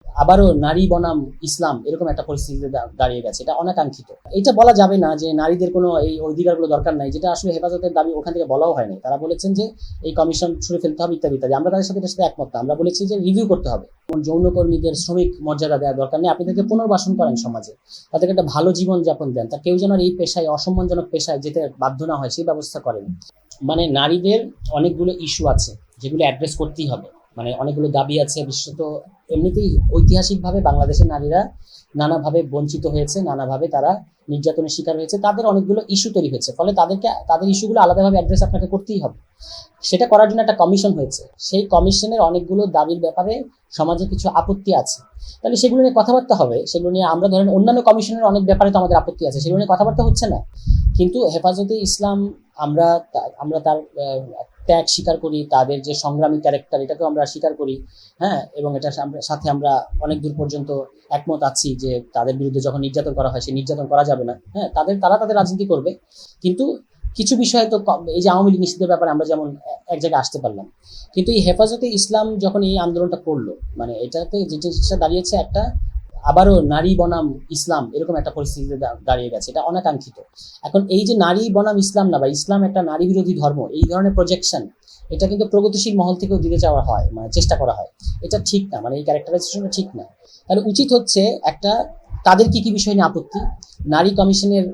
আবারও নারী বনাম ইসলাম এরকম একটা পরিস্থিতিতে দাঁড়িয়ে গেছে। এটা অনাকাঙ্ক্ষিত। এটা বলা যাবে না যে নারীদের কোনো এই অধিকারগুলো দরকার নাই, যেটা আসলে হেফাজতের দাবি ওখান থেকে বলাও হয়নি। তারা বলেছেন যে এই কমিশন ছুড়ে ফেলতে হবে ইত্যাদি ইত্যাদি। আমরা তাদের সাথে এটার সাথে একমত না। আমরা বলেছি যে রিভিউ করতে হবে। যৌনকর্মীদের শ্রমিক মর্যাদা দেওয়ার দরকার নেই, আপনি তাদেরকে পুনর্বাসন করেন সমাজে, তাদেরকে একটা ভালো জীবন যাপন দেন, তা কেউ যেন আর এই পেশায় অসম্মানজনক পেশায় যেতে বাধ্য না হয় সেই ব্যবস্থা করেন। মানে নারীদের অনেকগুলো ইস্যু আছে যেগুলো অ্যাড্রেস করতেই হবে। মানে অনেকগুলো দাবি আছে, বিশেষত এমনিতেই ঐতিহাসিকভাবে বাংলাদেশের নারীরা নানাভাবে বঞ্চিত হয়েছে, নানাভাবে তারা নির্যাতনের শিকার হয়েছে, তাদের অনেকগুলো ইস্যু তৈরি হয়েছে। ফলে তাদের ইস্যুগুলো আলাদাভাবে অ্যাড্রেস আপনাকে করতেই হবে। সেটা করার জন্য একটা কমিশন হয়েছে। সেই কমিশনের অনেকগুলো দাবির ব্যাপারে সমাজে কিছু আপত্তি আছে, তাহলে সেগুলো নিয়ে কথাবার্তা হবে। সেগুলো নিয়ে আমরা ধরেন অন্যান্য কমিশনের অনেক ব্যাপারে তো আমাদের আপত্তি আছে, সেগুলো নিয়ে কথাবার্তা হচ্ছে না। কিন্তু হেফাজতে ইসলাম, আমরা আমরা তার ত্যাগ স্বীকার করি, তাদের যে সংগ্রামী ক্যারেক্টার এটাকেও আমরা স্বীকার করি। হ্যাঁ, এবং এটার সাথে আমরা অনেক দূর পর্যন্ত একমত আছি যে তাদের বিরুদ্ধে যখন নির্যাতন করা হয় সেই নির্যাতন করা যাবে না। হ্যাঁ, তারা তাদের রাজনীতি করবে, কিন্তু কিছু বিষয়ে তো এই যে আওয়ামী লীগ নিষিদ্ধের ব্যাপারে আমরা যেমন এক জায়গায় আসতে পারলাম, কিন্তু এই হেফাজতে ইসলাম যখন এই আন্দোলনটা করলো, মানে এটাতে যে জিনিসটা দাঁড়িয়েছে একটা আবারও নারী বনাম ইসলাম এরকম একটা পরিস্থিতিতে দাঁড়িয়ে গেছে। এটা অনাকাঙ্ক্ষিত। এখন এই যে নারী বনাম ইসলাম না, বা ইসলাম একটা নারী বিরোধী ধর্ম, এই ধরনের প্রজেকশন এটা কিন্তু প্রগতিশীল মহল থেকেও দিতে চাওয়া হয়, মানে চেষ্টা করা হয়। এটা ঠিক না, মানে এই ক্যারেক্টারাইজেশনটা ঠিক না। তাহলে উচিত হচ্ছে একটা, তাদের কি কি বিষয় নিয়ে আপত্তি, নারী কমিশনের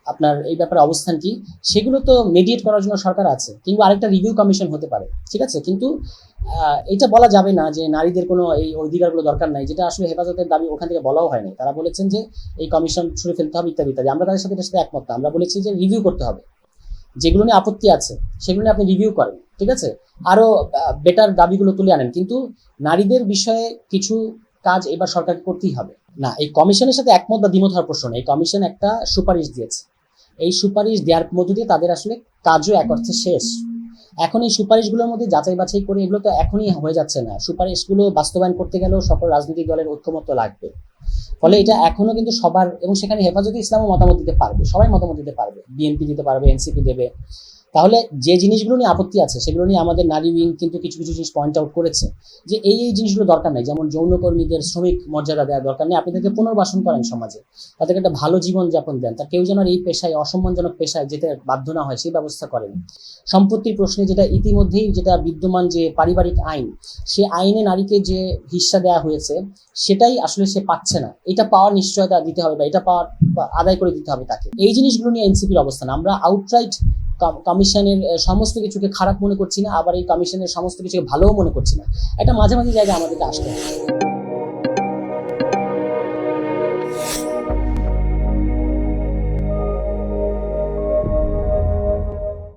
আপনার এই ব্যাপারে অবস্থান কি, সেগুলো তো মেডিয়েট করার জন্য সরকার আছে, কিংবা আরেকটা রিভিউ কমিশন হতে পারে, ঠিক আছে। কিন্তু এটা বলা যাবে না যে নারীদের কোনো এই অধিকারগুলো দরকার নাই, যেটা আসলে হেফাজতের দাবি ওখান থেকে বলাও হয়নি। তারা বলেছেন যে এই কমিশন ছুড়ে ফেলতে হবে ইত্যাদি ইত্যাদি। আমরা তাদের সাথে এটার সাথে একমত না। আমরা বলেছি যে রিভিউ করতে হবে, যেগুলো নিয়ে আপত্তি আছে সেগুলো নিয়ে আপনি রিভিউ করেন, ঠিক আছে। আরো বেটার দাবিগুলো তুলে আনেন, কিন্তু নারীদের বিষয়ে কিছু কাজ এবার সরকারকে করতেই হবে। না, এই কমিশনের সাথে একমত বা দ্বিমত হওয়ার প্রশ্ন নেই। এই কমিশন একটা সুপারিশ দিয়েছে, এই সুপারিশ দেওয়ার মধ্য দিয়ে তাদের আসলে কাজও এক অর্থে শেষ। এখন এই সুপারিশগুলোর মধ্যে যাচাই বাছাই করে এগুলো তো এখনই হয়ে যাচ্ছে না। সুপারিশগুলো বাস্তবায়ন করতে গেলেও সকল রাজনৈতিক দলের ঐক্যমত্য লাগবে। ফলে এটা এখনো কিন্তু সবার, এবং সেখানে হেফাজতে ইসলামও মতামত দিতে পারবে, সবাই মতামত দিতে পারবে, বিএনপি দিতে পারবে, এনসিপি দেবে। তাহলে যে জিনিসগুলো নিয়ে আপত্তি আছে সেগুলো নিয়ে আমাদের নারী উইং কিন্তু কিছু কিছু জিনিস পয়েন্ট আউট করেছে, যে এই জিনিসগুলো দরকার নেই। যেমন যৌনকর্মীদের শ্রমিক মর্যাদা দেওয়ার দরকার নেই, আপনি তাদেরকে পুনর্বাসন করেন সমাজে, তাদেরকে একটা ভালো জীবন যাপন দেন, তা কেউ যেন আর এই পেশায় অসম্মানজনক পেশায় যেতে বাধ্য না হয় সেই ব্যবস্থা করেন। সম্পত্তির প্রশ্নে যেটা ইতিমধ্যেই যেটা বিদ্যমান যে পারিবারিক আইন, সে আইনে নারীকে যে হিস্সা দেওয়া হয়েছে সেটাই আসলে সে পাচ্ছে না, এটা পাওয়ার নিশ্চয়তা দিতে হবে, বা এটা পাওয়ার আদায় করে দিতে হবে তাকে। এই জিনিসগুলো নিয়ে এনসিপির অবস্থান। আমরা আউটরাইট কমিশনের সমস্ত কিছুকে খারাপ মনে করছি না, আবার এই কমিশনের সমস্ত কিছুকে ভালোও মনে করছি না। একটা মাঝামাঝি জায়গায় আমাদেরকে আসতে হবে।